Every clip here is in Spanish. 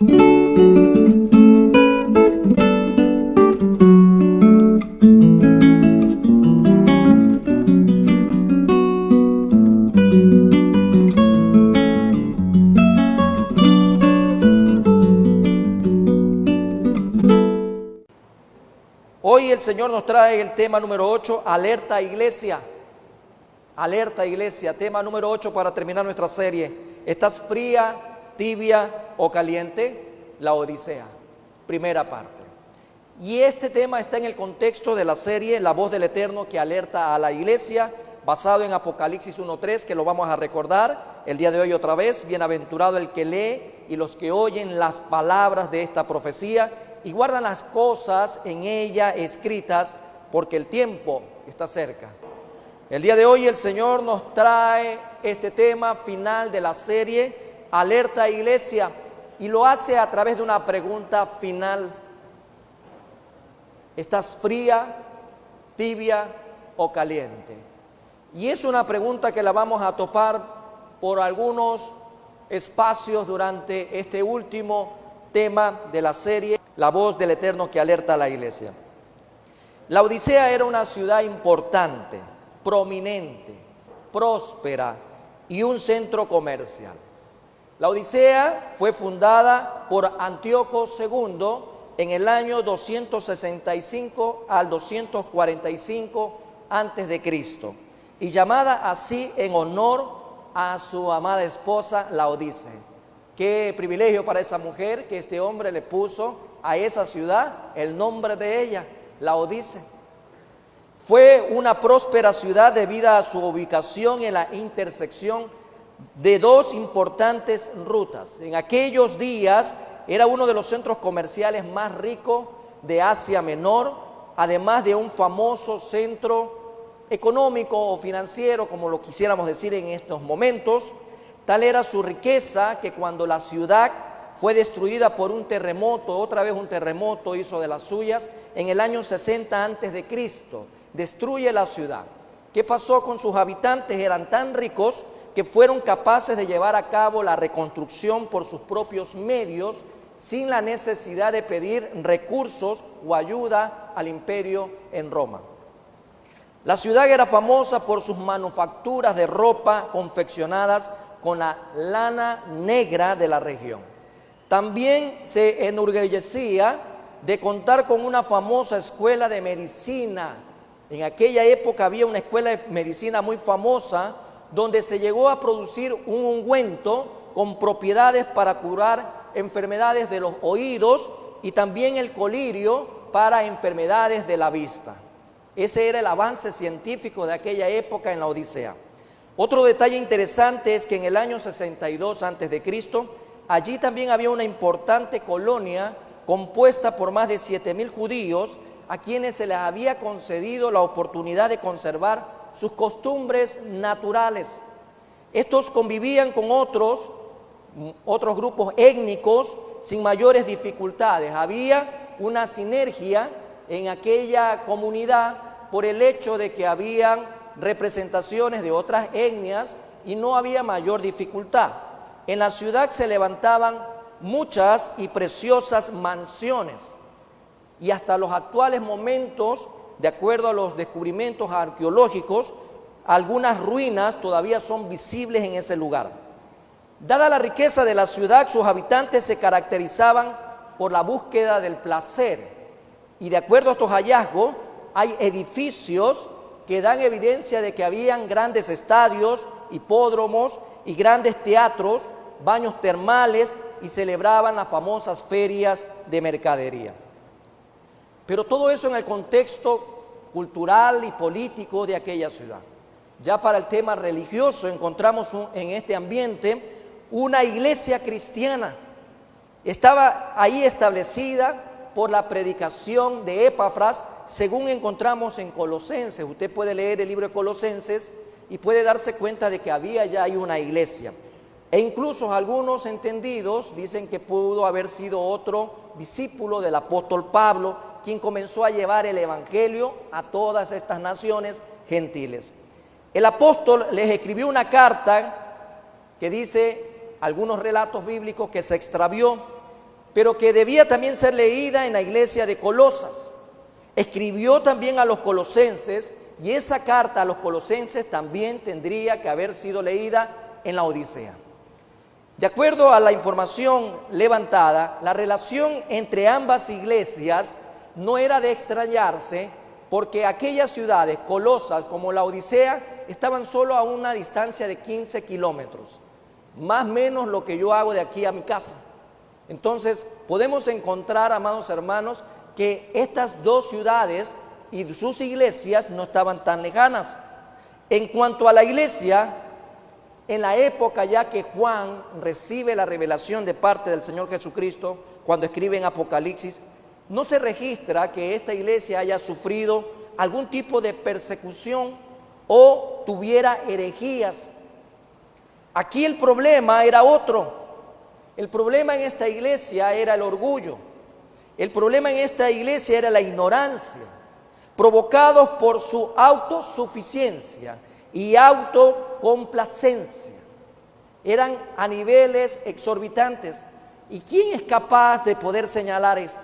Hoy el Señor nos trae el tema número 8, alerta iglesia. Alerta iglesia, tema número 8 para terminar nuestra serie. ¿Estás fría, tibia o caliente? La Odisea, primera parte. Y este tema está en el contexto de la serie La Voz del Eterno que alerta a la iglesia, basado en Apocalipsis 1:3, que lo vamos a recordar el día de hoy otra vez. Bienaventurado el que lee y los que oyen las palabras de esta profecía y guardan las cosas en ella escritas, porque el tiempo está cerca. El día de hoy el Señor nos trae este tema final de la serie, Alerta Iglesia, y lo hace a través de una pregunta final. ¿Estás fría, tibia o caliente? Y es una pregunta que la vamos a topar por algunos espacios durante este último tema de la serie, La Voz del Eterno que alerta a la iglesia. La Odisea era una ciudad importante, prominente, próspera y un centro comercial. La Odisea fue fundada por Antíoco II en el año 265 al 245 antes de Cristo y llamada así en honor a su amada esposa Laodice. Qué privilegio para esa mujer que este hombre le puso a esa ciudad el nombre de ella, Laodice. Fue una próspera ciudad debido a su ubicación en la intersección de dos importantes rutas. En aquellos días era uno de los centros comerciales más ricos de Asia Menor, además de un famoso centro económico o financiero, como lo quisiéramos decir en estos momentos. Tal era su riqueza que cuando la ciudad fue destruida por un terremoto, otra vez un terremoto hizo de las suyas, en el año 60 antes de Cristo, destruye la ciudad. ¿Qué pasó con sus habitantes? Eran tan ricos que fueron capaces de llevar a cabo la reconstrucción por sus propios medios, sin la necesidad de pedir recursos o ayuda al imperio en Roma. La ciudad era famosa por sus manufacturas de ropa confeccionadas con la lana negra de la región. También se enorgullecía de contar con una famosa escuela de medicina. En aquella época había una escuela de medicina muy famosa donde se llegó a producir un ungüento con propiedades para curar enfermedades de los oídos y también el colirio para enfermedades de la vista. Ese era el avance científico de aquella época en la Odisea. Otro detalle interesante es que en el año 62 a.C., allí también había una importante colonia compuesta por más de 7,000 judíos a quienes se les había concedido la oportunidad de conservar sus costumbres naturales. Estos convivían con otros grupos étnicos sin mayores dificultades. Había una sinergia en aquella comunidad por el hecho de que habían representaciones de otras etnias y no había mayor dificultad. En la ciudad se levantaban muchas y preciosas mansiones y hasta los actuales momentos, de acuerdo a los descubrimientos arqueológicos, algunas ruinas todavía son visibles en ese lugar. Dada la riqueza de la ciudad, sus habitantes se caracterizaban por la búsqueda del placer y de acuerdo a estos hallazgos hay edificios que dan evidencia de que habían grandes estadios, hipódromos y grandes teatros, baños termales y celebraban las famosas ferias de mercadería. Pero todo eso en el contexto cultural y político de aquella ciudad. Ya para el tema religioso encontramos en este ambiente una iglesia cristiana. Estaba ahí establecida por la predicación de Epafras, según encontramos en Colosenses. Usted puede leer el libro de Colosenses y puede darse cuenta de que había ya ahí una iglesia. E incluso algunos entendidos dicen que pudo haber sido otro discípulo del apóstol Pablo, quien comenzó a llevar el evangelio a todas estas naciones gentiles. El apóstol les escribió una carta que dice algunos relatos bíblicos que se extravió pero que debía también ser leída en la iglesia de Colosas. Escribió también a los colosenses, y esa carta a los colosenses también tendría que haber sido leída en la Odisea. De acuerdo a la información levantada, la relación entre ambas iglesias no era de extrañarse, porque aquellas ciudades, Colosas como la Odisea, estaban solo a una distancia de 15 kilómetros, más o menos lo que yo hago de aquí a mi casa. Entonces, podemos encontrar, amados hermanos, que estas dos ciudades y sus iglesias no estaban tan lejanas. En cuanto a la iglesia, en la época ya que Juan recibe la revelación de parte del Señor Jesucristo, cuando escribe en Apocalipsis, no se registra que esta iglesia haya sufrido algún tipo de persecución o tuviera herejías. Aquí el problema era otro. El problema en esta iglesia era el orgullo. El problema en esta iglesia era la ignorancia, provocados por su autosuficiencia y autocomplacencia. Eran a niveles exorbitantes. ¿Y quién es capaz de poder señalar esto?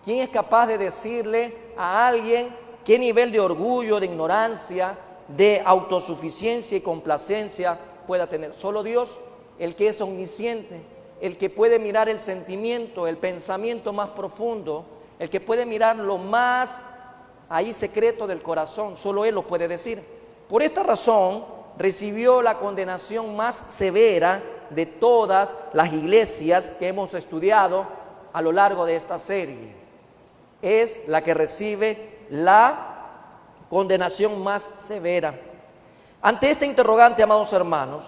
¿Quién es capaz de decirle a alguien qué nivel de orgullo, de ignorancia, de autosuficiencia y complacencia pueda tener? Solo Dios, el que es omnisciente, el que puede mirar el sentimiento, el pensamiento más profundo, el que puede mirar lo más ahí secreto del corazón, solo Él lo puede decir. Por esta razón recibió la condenación más severa de todas las iglesias que hemos estudiado a lo largo de esta serie. Es la que recibe la condenación más severa. Ante esta interrogante, amados hermanos,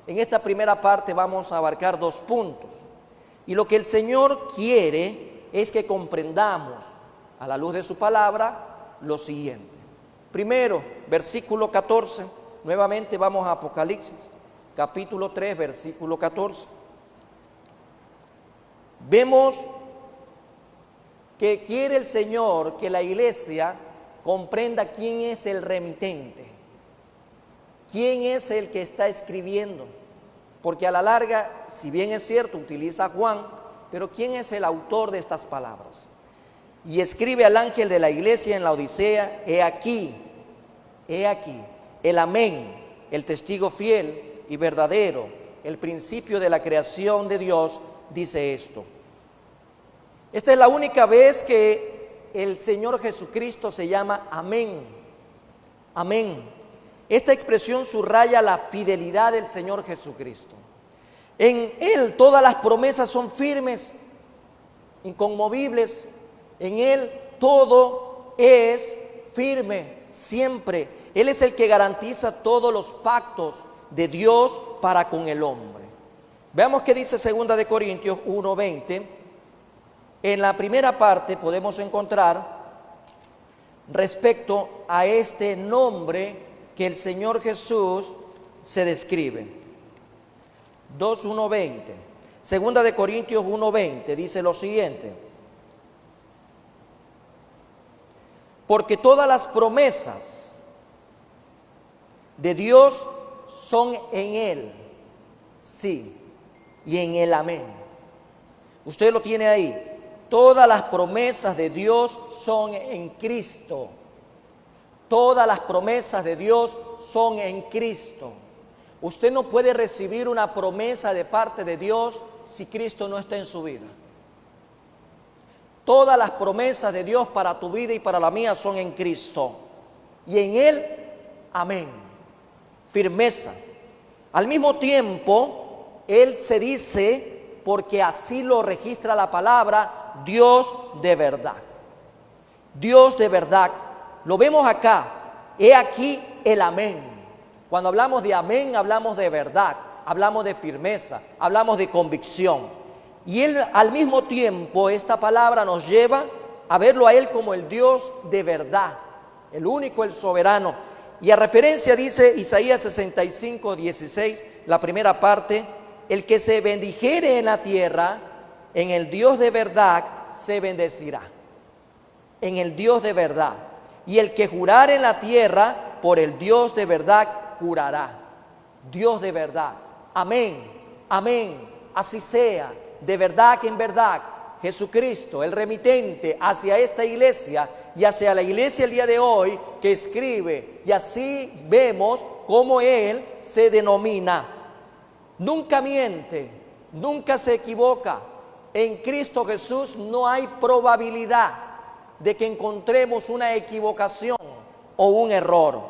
en esta primera parte vamos a abarcar 2 puntos. Y lo que el Señor quiere es que comprendamos, a la luz de su palabra, lo siguiente. Primero, versículo 14. Nuevamente vamos a Apocalipsis, capítulo 3, versículo 14. Vemos que quiere el Señor que la iglesia comprenda quién es el remitente, quién es el que está escribiendo, porque a la larga, si bien es cierto, utiliza a Juan, pero quién es el autor de estas palabras. Y escribe al ángel de la iglesia en la Odisea: he aquí, el amén, el testigo fiel y verdadero, el principio de la creación de Dios, dice esto. Esta es la única vez que el Señor Jesucristo se llama amén. Amén. Esta expresión subraya la fidelidad del Señor Jesucristo. En Él todas las promesas son firmes, inconmovibles. En Él todo es firme, siempre. Él es el que garantiza todos los pactos de Dios para con el hombre. Veamos qué dice 2 de Corintios 1:20. En la primera parte podemos encontrar respecto a este nombre que el Señor Jesús se describe. 2:1:20. 2 de Corintios 1:20 dice lo siguiente: porque todas las promesas de Dios son en Él, sí, y en el amén. Usted lo tiene ahí. Todas las promesas de Dios son en Cristo. Todas las promesas de Dios son en Cristo. Usted no puede recibir una promesa de parte de Dios si Cristo no está en su vida. Todas las promesas de Dios para tu vida y para la mía son en Cristo. Y en Él, amén. Firmeza. Al mismo tiempo, Él se dice, porque así lo registra la palabra, Dios de verdad. Dios de verdad. Lo vemos acá. He aquí el amén. Cuando hablamos de amén, hablamos de verdad, hablamos de firmeza, hablamos de convicción. Y Él, al mismo tiempo, esta palabra nos lleva a verlo a Él como el Dios de verdad, el único, el soberano. Y a referencia dice Isaías 65:16, la primera parte: el que se bendijere en la tierra, en el Dios de verdad se bendecirá. En el Dios de verdad. Y el que jurare en la tierra, por el Dios de verdad jurará. Dios de verdad. Amén, amén, así sea. de verdad que en verdad Jesucristo, el remitente hacia esta iglesia y hacia la iglesia el día de hoy que escribe, y así vemos cómo Él se denomina. Nunca miente, nunca se equivoca. En Cristo Jesús no hay probabilidad de que encontremos una equivocación o un error.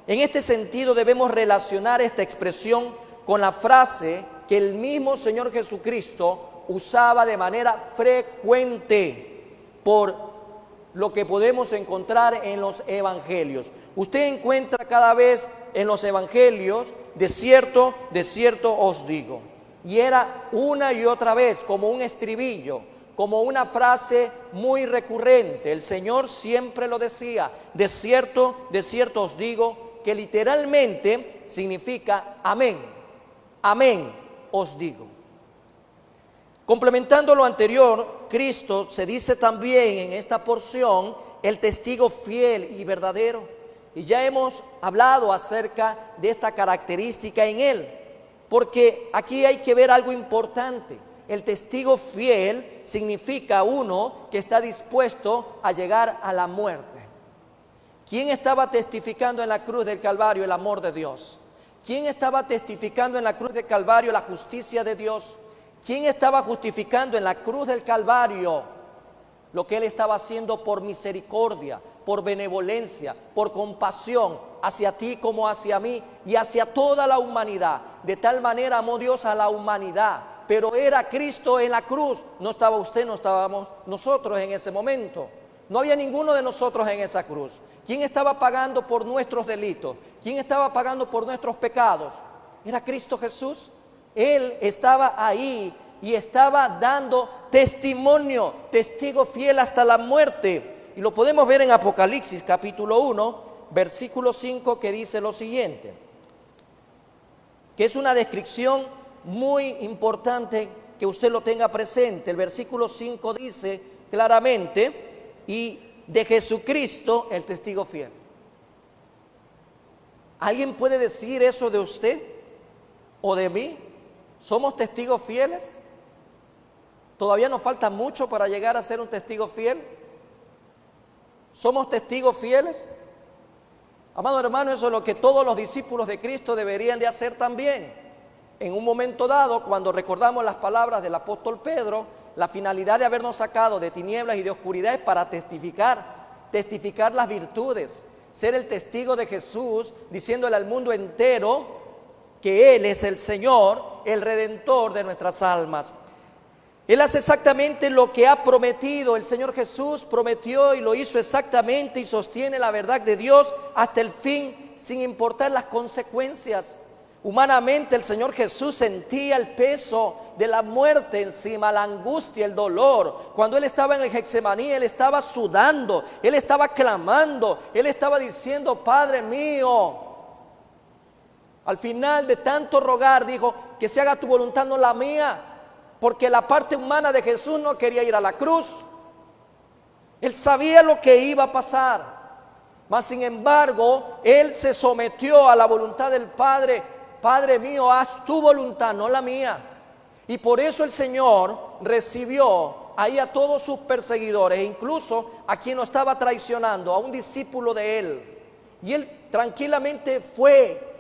En este sentido debemos relacionar esta expresión con la frase que el mismo Señor Jesucristo usaba de manera frecuente, por lo que podemos encontrar en los evangelios. Usted encuentra cada vez en los evangelios, de cierto os digo. Y era una y otra vez como un estribillo, como una frase muy recurrente. El Señor siempre lo decía, de cierto os digo, que literalmente significa amén, amén os digo. Complementando lo anterior, Cristo se dice también en esta porción el testigo fiel y verdadero. Y ya hemos hablado acerca de esta característica en Él, porque aquí hay que ver algo importante. El testigo fiel significa uno que está dispuesto a llegar a la muerte. ¿Quién estaba testificando en la cruz del Calvario el amor de Dios? ¿Quién estaba testificando en la cruz del Calvario la justicia de Dios? ¿Quién estaba justificando en la cruz del Calvario lo que Él estaba haciendo por misericordia, por benevolencia, por compasión hacia ti como hacia mí y hacia toda la humanidad? De tal manera amó Dios a la humanidad, pero era Cristo en la cruz. No estaba usted, no estábamos nosotros en ese momento. No había ninguno de nosotros en esa cruz. ¿Quién estaba pagando por nuestros delitos? ¿Quién estaba pagando por nuestros pecados? Era Cristo Jesús. Él estaba ahí y estaba dando testimonio, testigo fiel hasta la muerte. Y lo podemos ver en Apocalipsis capítulo 1, versículo 5, que dice lo siguiente, que es una descripción muy importante que usted lo tenga presente. El versículo 5 dice claramente, y de Jesucristo el testigo fiel. ¿Alguien puede decir eso de usted o de mí? ¿Somos testigos fieles? ¿Todavía nos falta mucho para llegar a ser un testigo fiel? ¿Somos testigos fieles? Amado hermano, eso es lo que todos los discípulos de Cristo deberían de hacer también. En un momento dado, cuando recordamos las palabras del apóstol Pedro, la finalidad de habernos sacado de tinieblas y de oscuridad es para testificar las virtudes, ser el testigo de Jesús, diciéndole al mundo entero que Él es el Señor, el Redentor de nuestras almas. Él hace exactamente lo que ha prometido. El Señor Jesús prometió y lo hizo exactamente y sostiene la verdad de Dios hasta el fin, sin importar las consecuencias. Humanamente el Señor Jesús sentía el peso de la muerte encima, la angustia, el dolor. Cuando Él estaba en el Getsemaní, Él estaba sudando, Él estaba clamando, Él estaba diciendo, Padre mío. Al final de tanto rogar, dijo, que se haga tu voluntad, no la mía, porque la parte humana de Jesús no quería ir a la cruz. Él sabía lo que iba a pasar, mas sin embargo, Él se sometió a la voluntad del Padre. Padre mío, haz tu voluntad, no la mía. Y por eso el Señor recibió ahí a todos sus perseguidores, e incluso a quien lo estaba traicionando, a un discípulo de Él. Y Él tranquilamente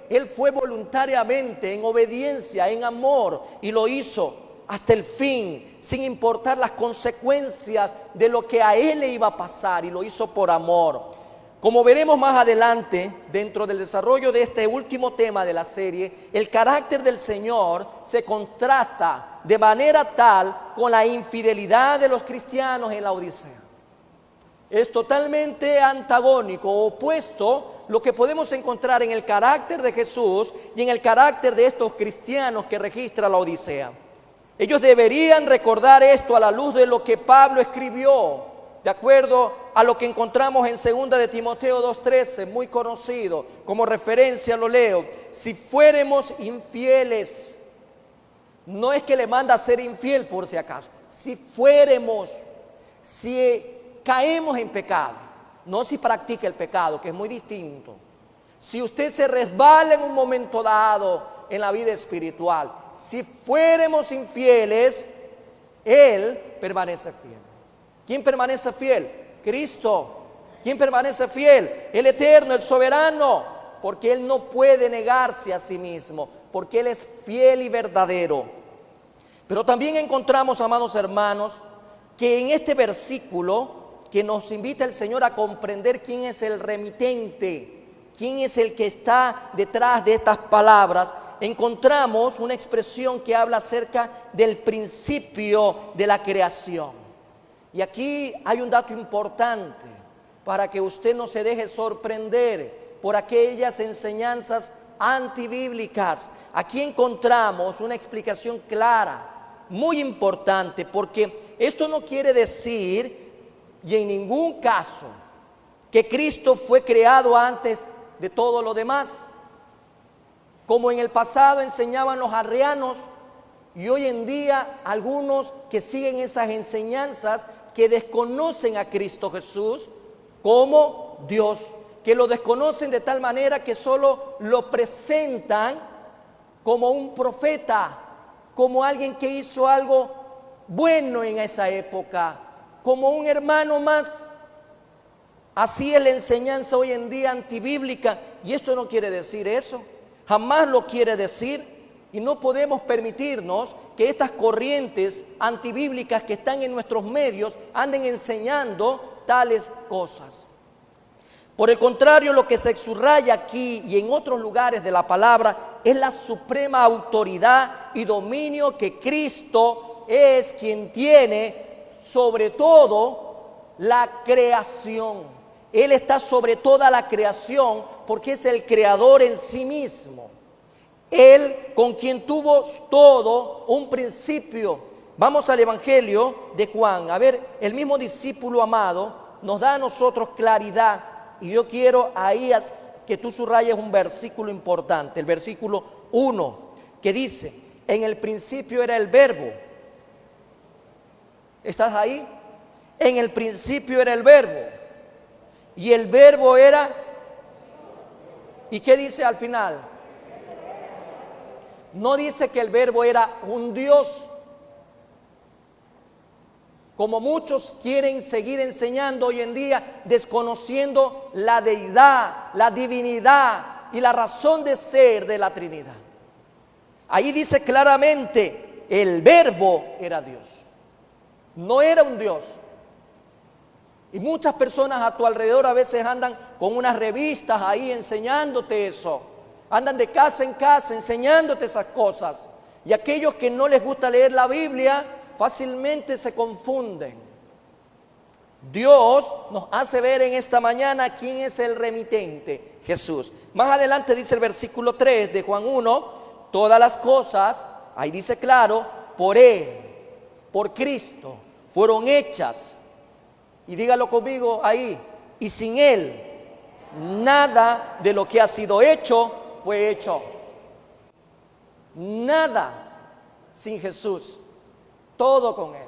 Él fue voluntariamente, en obediencia, en amor, y lo hizo hasta el fin, sin importar las consecuencias de lo que a Él le iba a pasar, y lo hizo por amor. Como veremos más adelante, dentro del desarrollo de este último tema de la serie, el carácter del Señor se contrasta de manera tal con la infidelidad de los cristianos en la Odisea. Es totalmente antagónico, opuesto, lo que podemos encontrar en el carácter de Jesús y en el carácter de estos cristianos que registra la Odisea. Ellos deberían recordar esto a la luz de lo que Pablo escribió, de acuerdo a lo que encontramos en 2 de Timoteo 2:13, muy conocido, como referencia lo leo. Si fuéramos infieles, no es que le manda a ser infiel por si acaso, si caemos en pecado, no si practica el pecado, que es muy distinto. Si usted se resbala en un momento dado en la vida espiritual, si fuéramos infieles, Él permanece fiel. ¿Quién permanece fiel? Cristo. ¿Quién permanece fiel? El eterno, el soberano, porque Él no puede negarse a sí mismo, porque Él es fiel y verdadero. Pero también encontramos, amados hermanos, que en este versículo que nos invita el Señor a comprender quién es el remitente, quién es el que está detrás de estas palabras, encontramos una expresión que habla acerca del principio de la creación. Y aquí hay un dato importante para que usted no se deje sorprender por aquellas enseñanzas antibíblicas. Aquí encontramos una explicación clara, muy importante, porque esto no quiere decir, y en ningún caso, que Cristo fue creado antes de todo lo demás, como en el pasado enseñaban los arrianos, y hoy en día algunos que siguen esas enseñanzas que desconocen a Cristo Jesús como Dios, que lo desconocen de tal manera que solo lo presentan como un profeta, como alguien que hizo algo bueno en esa época, como un hermano más. Así es la enseñanza hoy en día antibíblica, y esto no quiere decir eso, jamás lo quiere decir, y no podemos permitirnos que estas corrientes antibíblicas que están en nuestros medios anden enseñando tales cosas. Por el contrario, lo que se subraya aquí y en otros lugares de la palabra es la suprema autoridad y dominio que Cristo es quien tiene sobre todo la creación. Él está sobre toda la creación porque es el creador en sí mismo. Él con quien tuvo todo un principio. Vamos al Evangelio de Juan. A ver, el mismo discípulo amado nos da a nosotros claridad. Y yo quiero ahí que tú subrayes un versículo importante, el versículo 1, que dice, en el principio era el verbo. ¿Estás ahí? En el principio era el verbo. Y el verbo era, ¿y qué dice al final? No dice que el verbo era un Dios, como muchos quieren seguir enseñando hoy en día, desconociendo la deidad, la divinidad y la razón de ser de la Trinidad. Ahí dice claramente, el verbo era Dios, no era un Dios. Y muchas personas a tu alrededor a veces andan con unas revistas ahí enseñándote eso. Andan de casa en casa enseñándote esas cosas. Y aquellos que no les gusta leer la Biblia fácilmente se confunden. Dios nos hace ver en esta mañana quién es el remitente, Jesús. Más adelante dice el versículo 3 de Juan 1, todas las cosas, ahí dice claro, por Él, por Cristo, fueron hechas. Y dígalo conmigo ahí, y sin Él, nada de lo que ha sido hecho fue hecho. Nada sin Jesús, todo con Él.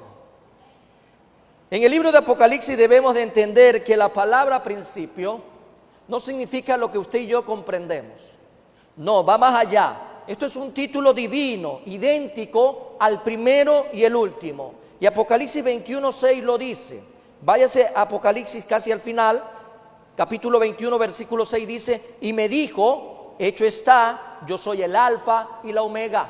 En el libro de Apocalipsis debemos de entender que la palabra principio no significa lo que usted y yo comprendemos. No, va más allá. Esto es un título divino, idéntico al primero y el último. Y Apocalipsis 21:6 lo dice. Váyase a Apocalipsis casi al final, capítulo 21, versículo 6 dice, y me dijo, hecho está, yo soy el alfa y la omega.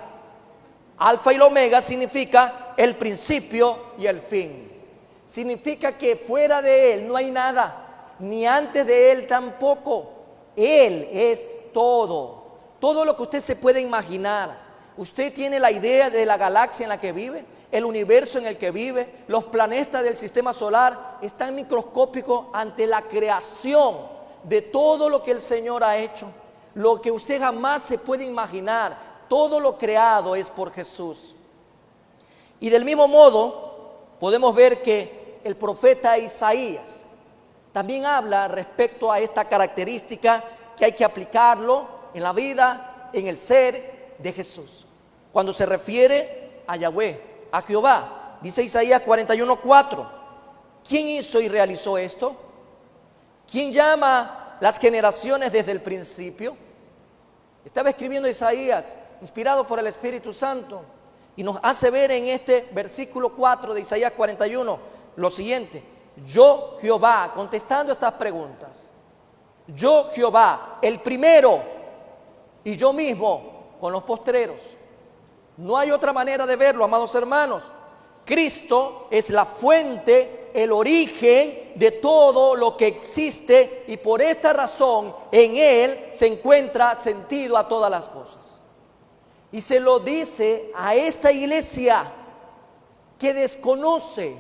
Alfa y la omega significa el principio y el fin. Significa que fuera de Él no hay nada, ni antes de Él tampoco. Él es todo, todo lo que usted se puede imaginar. Usted tiene la idea de la galaxia en la que vive, el universo en el que vive, los planetas del sistema solar están microscópicos ante la creación de todo lo que el Señor ha hecho. Lo que usted jamás se puede imaginar, todo lo creado es por Jesús. Y del mismo modo, podemos ver que el profeta Isaías también habla respecto a esta característica que hay que aplicarlo en la vida, en el ser de Jesús. Cuando se refiere a Yahweh, a Jehová, dice Isaías 41:4, ¿quién hizo y realizó esto? ¿Quién llama las generaciones desde el principio? Estaba escribiendo Isaías, inspirado por el Espíritu Santo, Y nos hace ver en este versículo 4 de Isaías 41 lo siguiente: yo Jehová, contestando estas preguntas, yo Jehová, el primero, y yo mismo con los postreros. No hay otra manera de verlo, amados hermanos. Cristo es la fuente, el origen de todo lo que existe, y por esta razón en Él se encuentra sentido a todas las cosas. Y se lo dice a esta iglesia que desconoce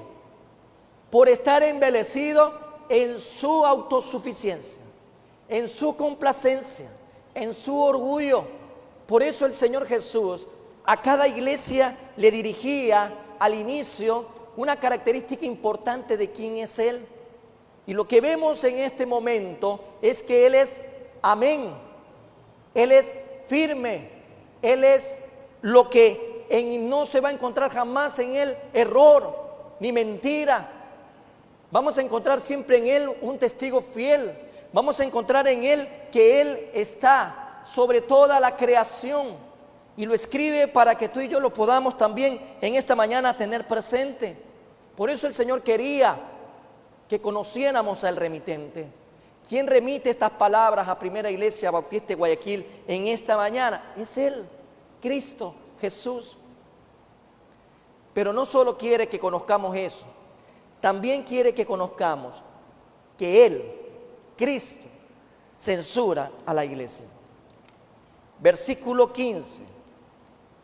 por estar embelecido en su autosuficiencia, en su complacencia, en su orgullo. Por eso el Señor Jesús a cada iglesia le dirigía al inicio una característica importante de quién es Él. Y lo que vemos en este momento es que Él es amén, Él es firme, Él es lo que no se va a encontrar jamás en Él error ni mentira. Vamos a encontrar siempre en Él un testigo fiel. Vamos a encontrar en Él que Él está sobre toda la creación. Y lo escribe para que tú y yo lo podamos también en esta mañana tener presente. Por eso el Señor quería que conociéramos al remitente. ¿Quién remite estas palabras a Primera Iglesia Bautista de Guayaquil en esta mañana? Es Él, Cristo Jesús. Pero no solo quiere que conozcamos eso, también quiere que conozcamos que Él, Cristo, censura a la iglesia. Versículo 15.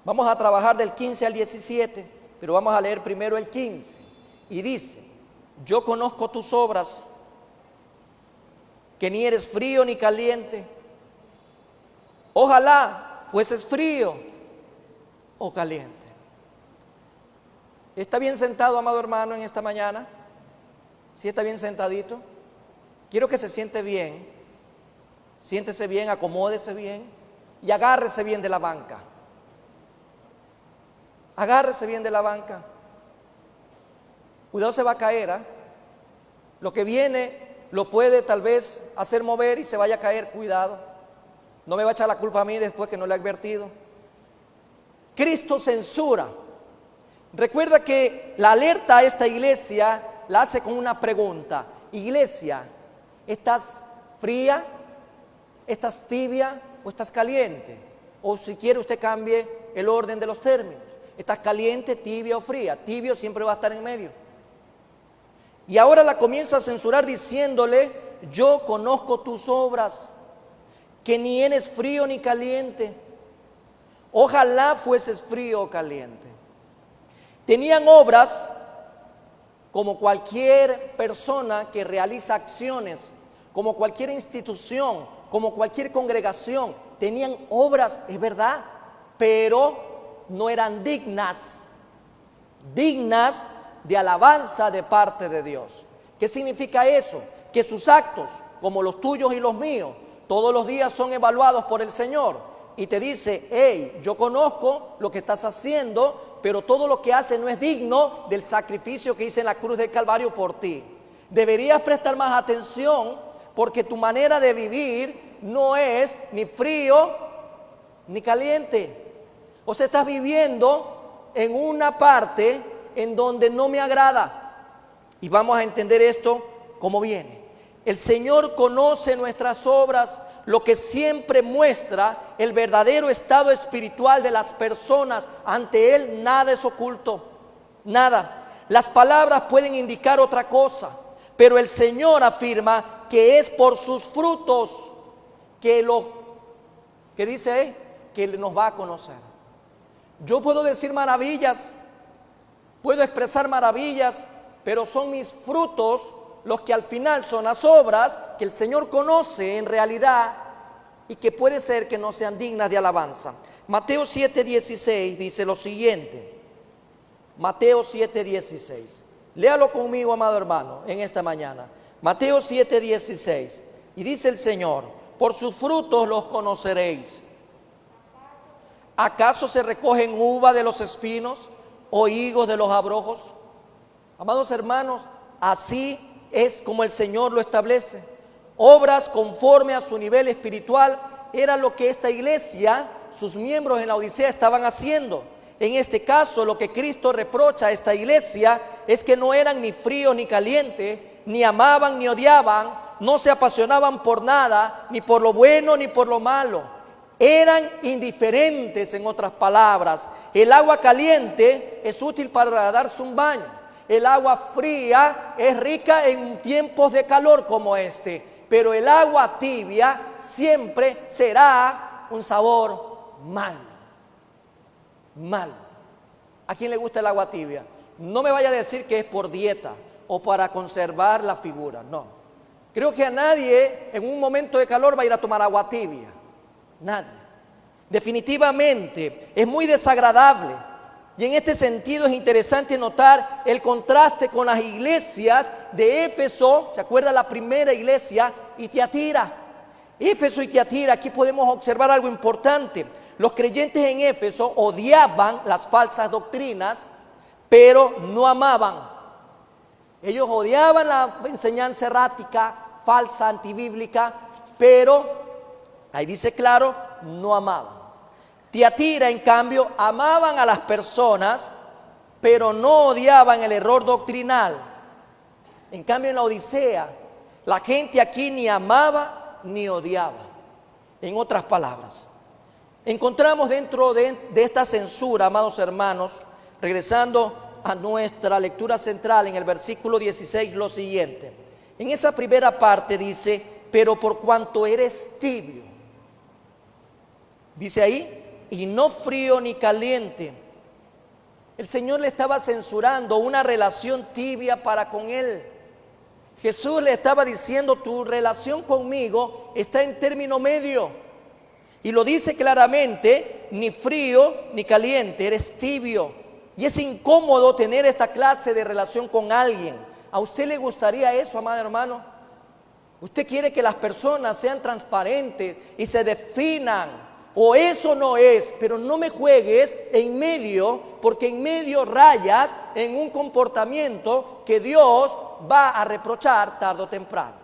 Vamos a trabajar del 15 al 17, pero vamos a leer primero el 15. Y dice: yo conozco tus obras, que ni eres frío ni caliente. Ojalá fueses frío o caliente. ¿Está bien sentado, amado hermano, en esta mañana? ¿Sí está bien sentadito? Quiero que se siente bien. Siéntese bien, acomódese bien y agárrese bien de la banca. Agárrese bien de la banca. Cuidado, se va a caer, ¿eh? Lo que viene lo puede tal vez hacer mover y se vaya a caer. Cuidado. No me va a echar la culpa a mí después que no le he advertido. Cristo censura. Recuerda que la alerta a esta iglesia la hace con una pregunta: iglesia, ¿estás fría? ¿Estás tibia? ¿O estás caliente? O si quiere usted cambie el orden de los términos. ¿Estás caliente, tibia o fría? Tibio siempre va a estar en medio. Y ahora la comienza a censurar diciéndole: yo conozco tus obras, que ni eres frío ni caliente. Ojalá fueses frío o caliente. Tenían obras como cualquier persona que realiza acciones, como cualquier institución, como cualquier congregación. Tenían obras, es verdad, pero no eran dignas de alabanza de parte de Dios. ¿Qué significa eso? Que sus actos, como los tuyos y los míos, todos los días son evaluados por el Señor y te dice: hey, yo conozco lo que estás haciendo, pero todo lo que haces no es digno del sacrificio que hice en la cruz del Calvario por ti. Deberías prestar más atención, porque tu manera de vivir no es ni frío ni caliente. O sea, estás viviendo en una parte en donde no me agrada. Y vamos a entender esto como viene. El Señor conoce nuestras obras, lo que siempre muestra el verdadero estado espiritual de las personas. Ante Él nada es oculto, nada. Las palabras pueden indicar otra cosa, pero el Señor afirma que es por sus frutos que dice que nos va a conocer. Yo puedo decir maravillas, puedo expresar maravillas, pero son mis frutos los que al final son las obras que el Señor conoce en realidad y que puede ser que no sean dignas de alabanza. Mateo 7:16 dice lo siguiente. Mateo 7:16. Léalo conmigo, amado hermano, en esta mañana. Mateo 7:16. Y dice el Señor: por sus frutos los conoceréis. ¿Acaso se recogen uva de los espinos o higos de los abrojos? Amados hermanos, así es como el Señor lo establece. Obras conforme a su nivel espiritual era lo que esta iglesia, sus miembros en la Odisea estaban haciendo. En este caso, lo que Cristo reprocha a esta iglesia es que no eran ni fríos ni calientes, ni amaban ni odiaban, no se apasionaban por nada, ni por lo bueno ni por lo malo. Eran indiferentes, en otras palabras. El agua caliente es útil para darse un baño. El agua fría es rica en tiempos de calor como este. Pero el agua tibia siempre será un sabor malo. Malo. ¿A quién le gusta el agua tibia? No me vaya a decir que es por dieta o para conservar la figura, no. Creo que a nadie en un momento de calor va a ir a tomar agua tibia. Nadie. Definitivamente es muy desagradable. Y en este sentido es interesante notar el contraste con las iglesias de Éfeso. ¿Se acuerda la primera iglesia? Y Tiatira. Éfeso y Tiatira, aquí podemos observar algo importante. Los creyentes en Éfeso odiaban las falsas doctrinas, pero no amaban. Ellos odiaban la enseñanza errática, falsa, antibíblica, pero, ahí dice claro, no amaban. Tiatira, en cambio, amaban a las personas, pero no odiaban el error doctrinal. En cambio, en la Odisea, la gente aquí ni amaba ni odiaba. En otras palabras, encontramos dentro de esta censura, amados hermanos, regresando a nuestra lectura central en el versículo 16, lo siguiente. En esa primera parte dice, pero por cuanto eres tibio, dice ahí, y no frío ni caliente. El Señor le estaba censurando una relación tibia para con Él. Jesús le estaba diciendo, tu relación conmigo está en término medio. Y lo dice claramente, ni frío ni caliente, eres tibio. Y es incómodo tener esta clase de relación con alguien. ¿A usted le gustaría eso, amado hermano? Usted quiere que las personas sean transparentes y se definan. O eso no es, pero no me juegues en medio, porque en medio rayas en un comportamiento que Dios va a reprochar tarde o temprano.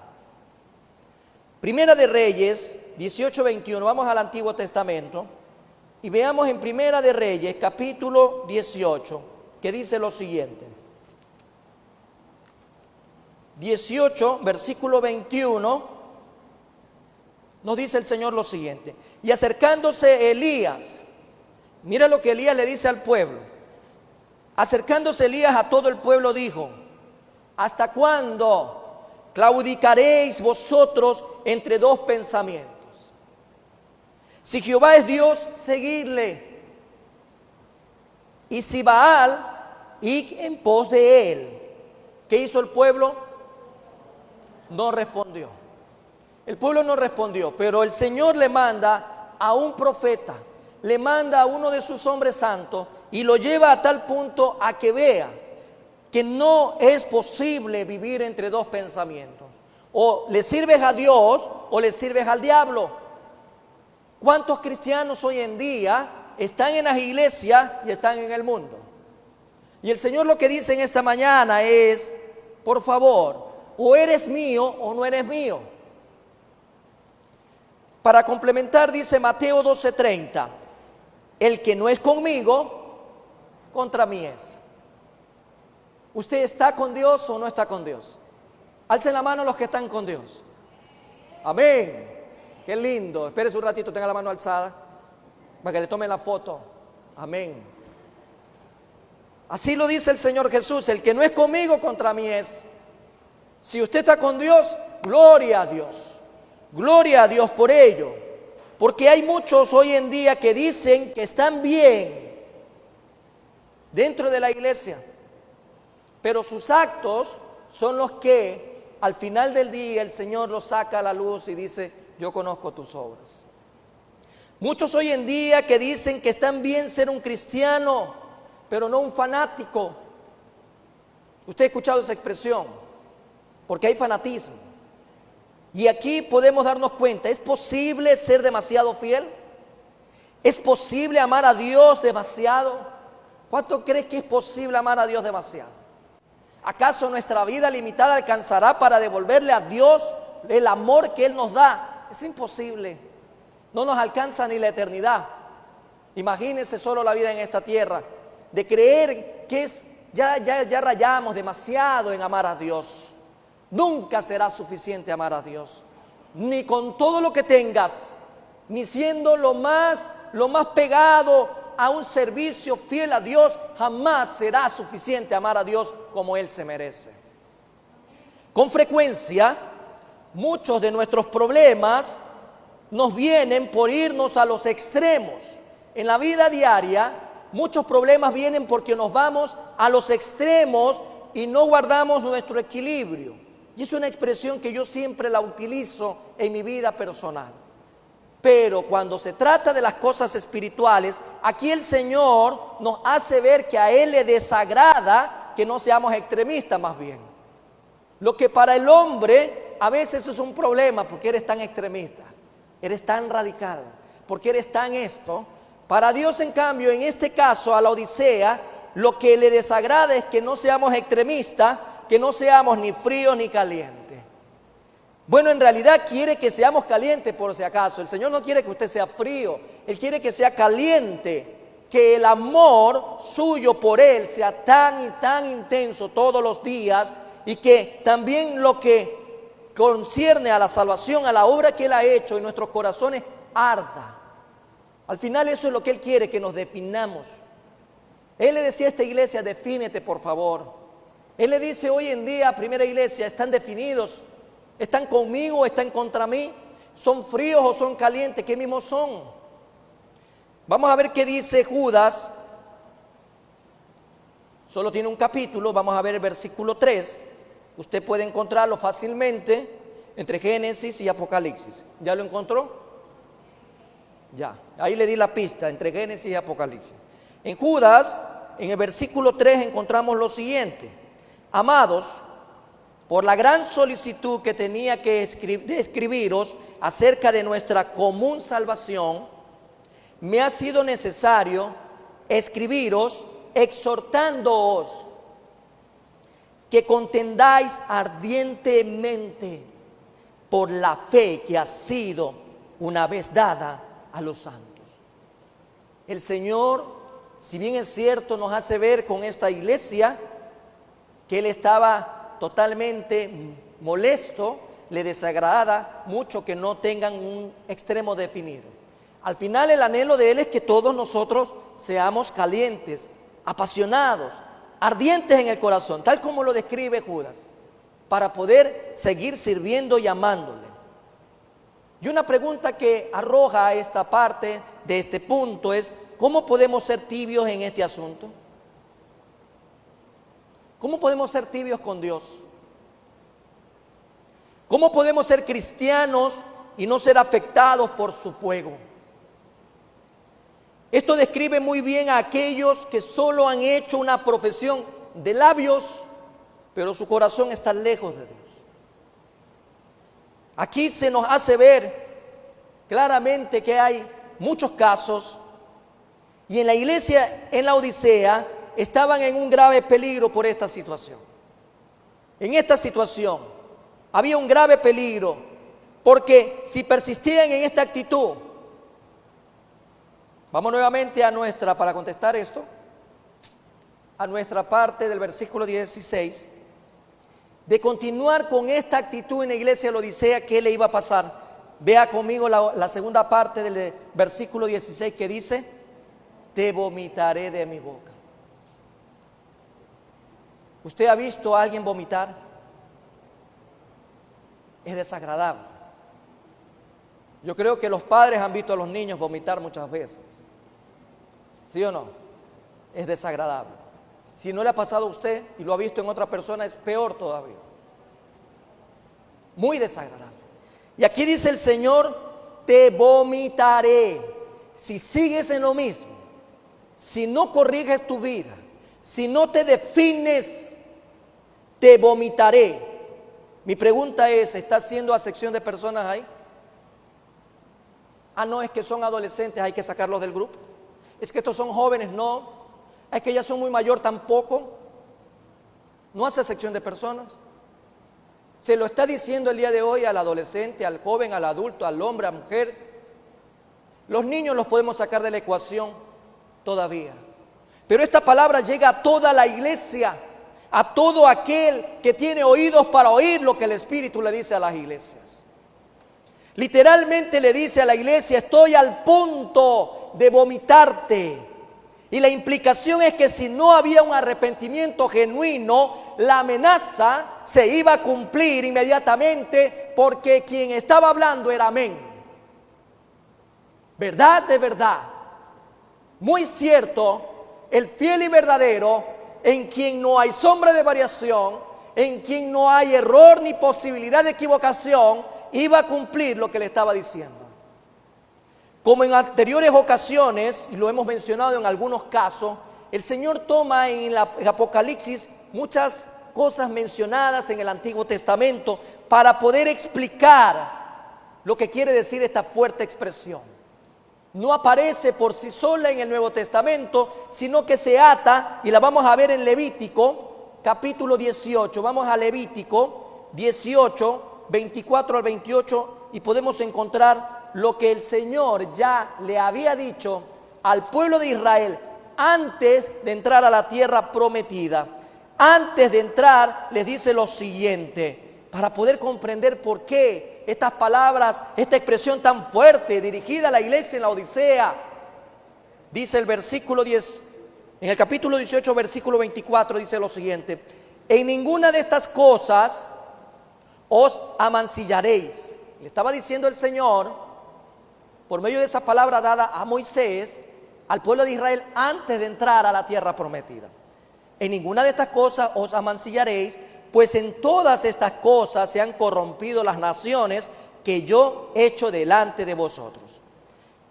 Primera de Reyes 18:21, vamos al Antiguo Testamento y veamos en Primera de Reyes capítulo 18, que dice lo siguiente. 18, versículo 21, nos dice el Señor lo siguiente. Y acercándose Elías, mira lo que Elías le dice al pueblo. Acercándose Elías a todo el pueblo dijo, ¿hasta cuándo claudicaréis vosotros entre dos pensamientos? Si Jehová es Dios, seguidle. Y si Baal, id en pos de él. ¿Qué hizo el pueblo? No respondió. El pueblo no respondió, pero el Señor le manda a un profeta, le manda a uno de sus hombres santos y lo lleva a tal punto a que vea que no es posible vivir entre dos pensamientos. O le sirves a Dios o le sirves al diablo. ¿Cuántos cristianos hoy en día están en las iglesias y están en el mundo? Y el Señor lo que dice en esta mañana es, por favor, o eres mío o no eres mío. Para complementar dice Mateo 12:30, el que no es conmigo, contra mí es. ¿Usted está con Dios o no está con Dios? Alcen la mano los que están con Dios. Amén. Qué lindo. Espérese un ratito, tenga la mano alzada para que le tomen la foto. Amén. Así lo dice el Señor Jesús, el que no es conmigo, contra mí es. Si usted está con Dios, gloria a Dios. Gloria a Dios por ello, porque hay muchos hoy en día que dicen que están bien dentro de la iglesia, pero sus actos son los que al final del día el Señor los saca a la luz y dice, yo conozco tus obras. Muchos hoy en día que dicen que están bien ser un cristiano, pero no un fanático. Usted ha escuchado esa expresión, porque hay fanatismo. Y aquí podemos darnos cuenta, ¿es posible ser demasiado fiel? ¿Es posible amar a Dios demasiado? ¿Cuánto crees que es posible amar a Dios demasiado? ¿Acaso nuestra vida limitada alcanzará para devolverle a Dios el amor que Él nos da? Es imposible. No nos alcanza ni la eternidad. Imagínense solo la vida en esta tierra, de creer que ya rayamos demasiado en amar a Dios. Nunca será suficiente amar a Dios, ni con todo lo que tengas, ni siendo lo más pegado a un servicio fiel a Dios, jamás será suficiente amar a Dios como Él se merece. Con frecuencia, muchos de nuestros problemas nos vienen por irnos a los extremos. En la vida diaria, muchos problemas vienen porque nos vamos a los extremos y no guardamos nuestro equilibrio. Y es una expresión que yo siempre la utilizo en mi vida personal. Pero cuando se trata de las cosas espirituales, aquí el Señor nos hace ver que a Él le desagrada que no seamos extremistas más bien. Lo que para el hombre a veces es un problema porque eres tan extremista, eres tan radical, porque eres tan esto. Para Dios, en cambio, en este caso, a la Odisea, lo que le desagrada es que no seamos extremistas, que no seamos ni fríos ni calientes. Bueno, en realidad quiere que seamos calientes por si acaso. El Señor no quiere que usted sea frío, Él quiere que sea caliente, que el amor suyo por Él sea tan y tan intenso todos los días, y que también lo que concierne a la salvación, a la obra que Él ha hecho en nuestros corazones, arda. Al final eso es lo que Él quiere, que nos definamos. Él le decía a esta iglesia: defínete por favor. Él le dice hoy en día, primera iglesia: están definidos, están conmigo, están contra mí, son fríos o son calientes, ¿qué mismos son? Vamos a ver qué dice Judas. Solo tiene un capítulo, vamos a ver el versículo 3. Usted puede encontrarlo fácilmente entre Génesis y Apocalipsis. ¿Ya lo encontró? Ya, ahí le di la pista, entre Génesis y Apocalipsis. En Judas, en el versículo 3, encontramos lo siguiente: amados, por la gran solicitud que tenía que escribiros acerca de nuestra común salvación, me ha sido necesario escribiros exhortándoos que contendáis ardientemente por la fe que ha sido una vez dada a los santos. El Señor, si bien es cierto, nos hace ver con esta iglesia que Él estaba totalmente molesto, le desagrada mucho que no tengan un extremo definido. Al final el anhelo de Él es que todos nosotros seamos calientes, apasionados, ardientes en el corazón, tal como lo describe Judas, para poder seguir sirviendo y amándole. Y una pregunta que arroja esta parte de este punto es: ¿cómo podemos ser tibios en este asunto? ¿Cómo podemos ser tibios con Dios? ¿Cómo podemos ser cristianos y no ser afectados por su fuego? Esto describe muy bien a aquellos que solo han hecho una profesión de labios, pero su corazón está lejos de Dios. Aquí se nos hace ver claramente que hay muchos casos, y en la iglesia en la Odisea estaban en un grave peligro por esta situación. En esta situación había un grave peligro, porque si persistían en esta actitud, vamos nuevamente para contestar esto, a nuestra parte del versículo 16, de continuar con esta actitud en la iglesia de la Odisea, ¿qué le iba a pasar? Vea conmigo la segunda parte del versículo 16 que dice: te vomitaré de mi boca. ¿Usted ha visto a alguien vomitar? Es desagradable. Yo creo que los padres han visto a los niños vomitar muchas veces. ¿Sí o no? Es desagradable. Si no le ha pasado a usted y lo ha visto en otra persona, es peor todavía. Muy desagradable. Y aquí dice el Señor: te vomitaré. Si sigues en lo mismo, si no corriges tu vida, si no te defines, te vomitaré. Mi pregunta es: ¿está haciendo acepción de personas ahí? No, es que son adolescentes, hay que sacarlos del grupo. Es que estos son jóvenes, no. Es que ya son muy mayor, tampoco. No hace acepción de personas. Se lo está diciendo el día de hoy al adolescente, al joven, al adulto, al hombre, a la mujer. Los niños los podemos sacar de la ecuación. todavía. Pero esta palabra llega a toda la iglesia, a todo aquel que tiene oídos para oír lo que el Espíritu le dice a las iglesias. Literalmente le dice a la iglesia: estoy al punto de vomitarte. Y la implicación es que si no había un arrepentimiento genuino, la amenaza se iba a cumplir inmediatamente, porque quien estaba hablando era amén. Verdad de verdad. Muy cierto, el fiel y verdadero, en quien no hay sombra de variación, en quien no hay error ni posibilidad de equivocación, iba a cumplir lo que le estaba diciendo. Como en anteriores ocasiones, y lo hemos mencionado en algunos casos, el Señor toma en el Apocalipsis muchas cosas mencionadas en el Antiguo Testamento para poder explicar lo que quiere decir esta fuerte expresión. No aparece por sí sola en el Nuevo Testamento, sino que se ata, y la vamos a ver en Levítico, capítulo 18. Vamos a Levítico 18, 24 al 28, y podemos encontrar lo que el Señor ya le había dicho al pueblo de Israel antes de entrar a la tierra prometida. Antes de entrar les dice lo siguiente, para poder comprender por qué estas palabras, esta expresión tan fuerte dirigida a la iglesia en la Odisea. Dice el versículo 10, en el capítulo 18, versículo 24, dice lo siguiente: en ninguna de estas cosas os amancillaréis. Le estaba diciendo el Señor, por medio de esa palabra dada a Moisés, al pueblo de Israel antes de entrar a la tierra prometida. En ninguna de estas cosas os amancillaréis, pues en todas estas cosas se han corrompido las naciones que yo he hecho delante de vosotros.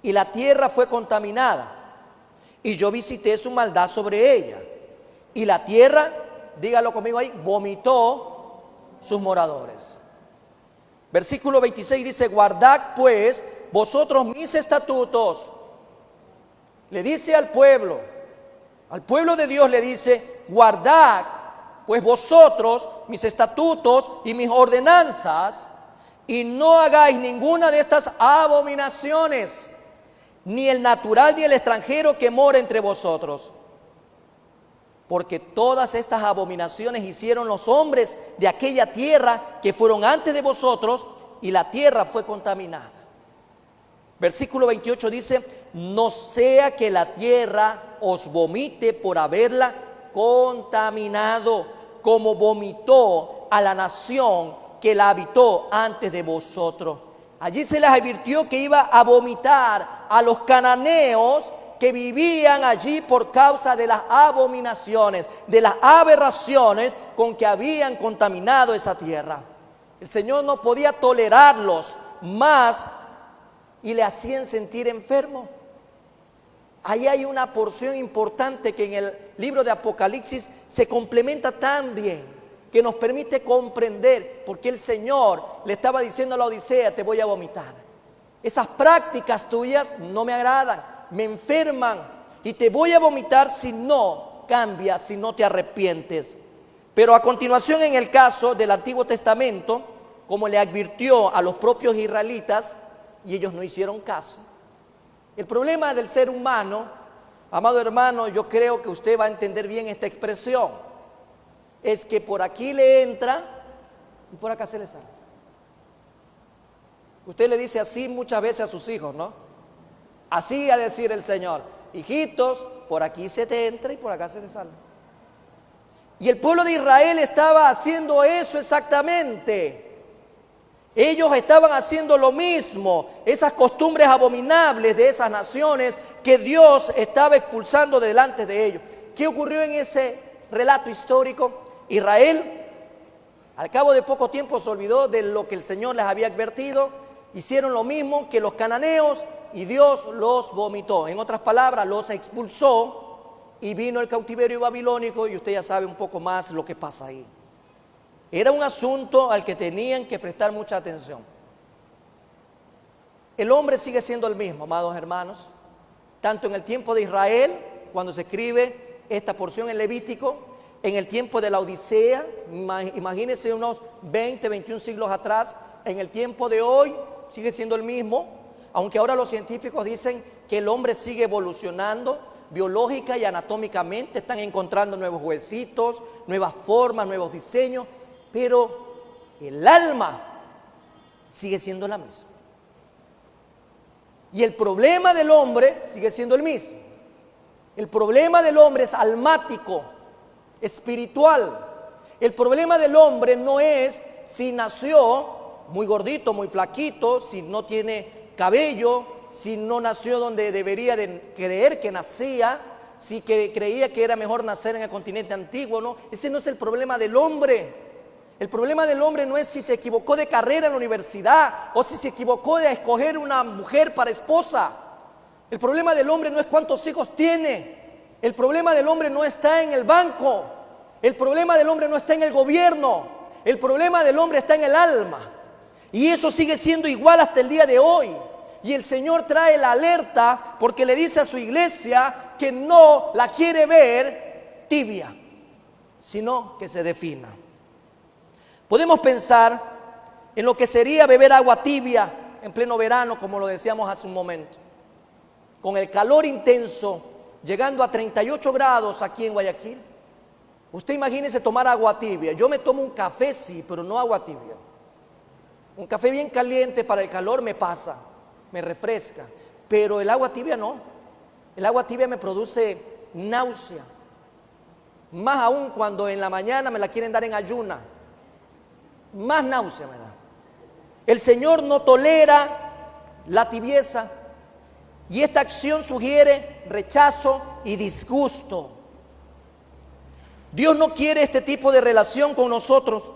Y la tierra fue contaminada, y yo visité su maldad sobre ella. Y la tierra, dígalo conmigo ahí, vomitó sus moradores. Versículo 26 dice: guardad pues vosotros mis estatutos. Le dice al pueblo de Dios le dice: guardad pues vosotros mis estatutos y mis ordenanzas, y no hagáis ninguna de estas abominaciones, ni el natural ni el extranjero que mora entre vosotros. Porque todas estas abominaciones hicieron los hombres de aquella tierra que fueron antes de vosotros, y la tierra fue contaminada. Versículo 28 dice: no sea que la tierra os vomite por haberla contaminado, como vomitó a la nación que la habitó antes de vosotros. Allí se les advirtió que iba a vomitar a los cananeos que vivían allí por causa de las abominaciones, de las aberraciones con que habían contaminado esa tierra. El Señor no podía tolerarlos más y le hacían sentir enfermo. Ahí hay una porción importante que en el libro de Apocalipsis se complementa tan bien, que nos permite comprender por qué el Señor le estaba diciendo a la Odisea: te voy a vomitar. Esas prácticas tuyas no me agradan, me enferman, y te voy a vomitar si no cambias, si no te arrepientes. Pero a continuación, en el caso del Antiguo Testamento, como le advirtió a los propios israelitas, y ellos no hicieron caso. El problema del ser humano, amado hermano, yo creo que usted va a entender bien esta expresión, es que por aquí le entra y por acá se le sale. Usted le dice así muchas veces a sus hijos, ¿no? Así a decir el Señor: hijitos, por aquí se te entra y por acá se te sale. Y el pueblo de Israel estaba haciendo eso exactamente. Ellos estaban haciendo lo mismo, esas costumbres abominables de esas naciones que Dios estaba expulsando delante de ellos. ¿Qué ocurrió en ese relato histórico? Israel, al cabo de poco tiempo, se olvidó de lo que el Señor les había advertido. Hicieron lo mismo que los cananeos y Dios los vomitó. En otras palabras, los expulsó, y vino el cautiverio babilónico, y usted ya sabe un poco más lo que pasa ahí. Era un asunto al que tenían que prestar mucha atención. El hombre sigue siendo el mismo, amados hermanos, tanto en el tiempo de Israel, cuando se escribe esta porción en Levítico, en el tiempo de la Odisea, imagínense unos 20, 21 siglos atrás, en el tiempo de hoy sigue siendo el mismo, aunque ahora los científicos dicen que el hombre sigue evolucionando, biológica y anatómicamente, están encontrando nuevos huesitos, nuevas formas, nuevos diseños, pero el alma sigue siendo la misma. Y el problema del hombre sigue siendo el mismo. El problema del hombre es almático, espiritual. El problema del hombre no es si nació muy gordito, muy flaquito, si no tiene cabello, si no nació donde debería de creer que nacía, si creía que era mejor nacer en el continente antiguo, no. Ese no es el problema del hombre. El problema del hombre no es si se equivocó de carrera en la universidad o si se equivocó de escoger una mujer para esposa. El problema del hombre no es cuántos hijos tiene. El problema del hombre no está en el banco. El problema del hombre no está en el gobierno. El problema del hombre está en el alma. Y eso sigue siendo igual hasta el día de hoy. Y el Señor trae la alerta porque le dice a su iglesia que no la quiere ver tibia, sino que se defina. Podemos pensar en lo que sería beber agua tibia en pleno verano, como lo decíamos hace un momento. Con el calor intenso, llegando a 38 grados aquí en Guayaquil. Usted imagínese tomar agua tibia. Yo me tomo un café, sí, pero no agua tibia. Un café bien caliente para el calor me pasa, me refresca. Pero el agua tibia no. El agua tibia me produce náusea. Más aún cuando en la mañana me la quieren dar en ayuna. Más náusea me da. El Señor no tolera la tibieza y esta acción sugiere rechazo y disgusto. Dios no quiere este tipo de relación con nosotros.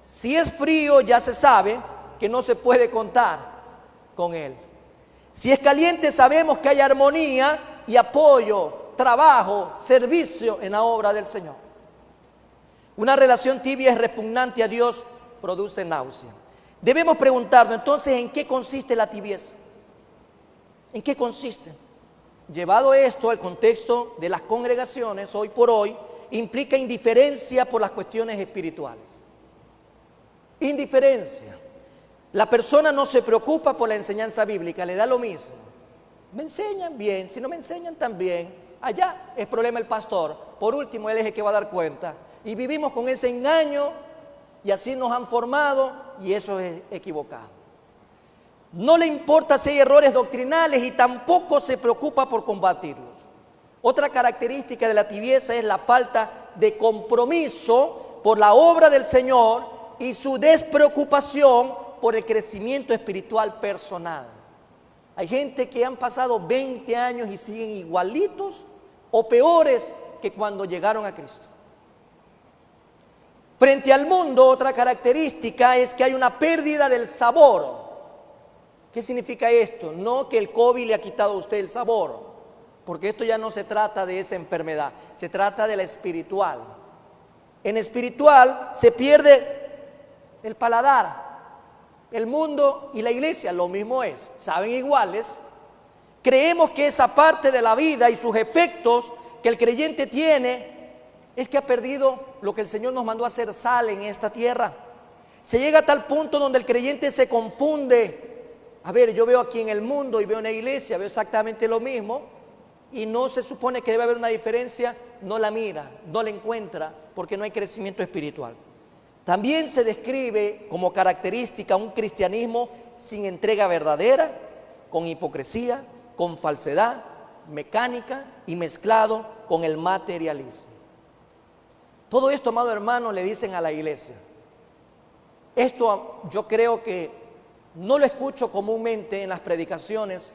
Si es frío, ya se sabe que no se puede contar con Él. Si es caliente, sabemos que hay armonía y apoyo, trabajo, servicio en la obra del Señor. Una relación tibia es repugnante a Dios, produce náusea. Debemos preguntarnos entonces en qué consiste la tibieza. ¿En qué consiste? Llevado esto al contexto de las congregaciones, hoy por hoy, implica indiferencia por las cuestiones espirituales. Indiferencia. La persona no se preocupa por la enseñanza bíblica, le da lo mismo. Me enseñan bien, si no me enseñan también, allá es problema el pastor. Por último, él es el que va a dar cuenta. Y vivimos con ese engaño y así nos han formado y eso es equivocado. No le importa si hay errores doctrinales y tampoco se preocupa por combatirlos. Otra característica de la tibieza es la falta de compromiso por la obra del Señor y su despreocupación por el crecimiento espiritual personal. Hay gente que han pasado 20 años y siguen igualitos o peores que cuando llegaron a Cristo. Frente al mundo, otra característica es que hay una pérdida del sabor. ¿Qué significa esto? No que el COVID le ha quitado a usted el sabor, porque esto ya no se trata de esa enfermedad, se trata de la espiritual. En espiritual se pierde el paladar. El mundo y la iglesia lo mismo es, saben iguales. Creemos que esa parte de la vida y sus efectos que el creyente tiene es que ha perdido lo que el Señor nos mandó a hacer, sal en esta tierra. Se llega a tal punto donde el creyente se confunde. A ver, yo veo aquí en el mundo y veo una iglesia, veo exactamente lo mismo y no se supone que debe haber una diferencia, no la mira, no la encuentra porque no hay crecimiento espiritual. También se describe como característica un cristianismo sin entrega verdadera, con hipocresía, con falsedad, mecánica y mezclado con el materialismo. Todo esto, amado hermano, le dicen a la iglesia. Esto yo creo que no lo escucho comúnmente en las predicaciones,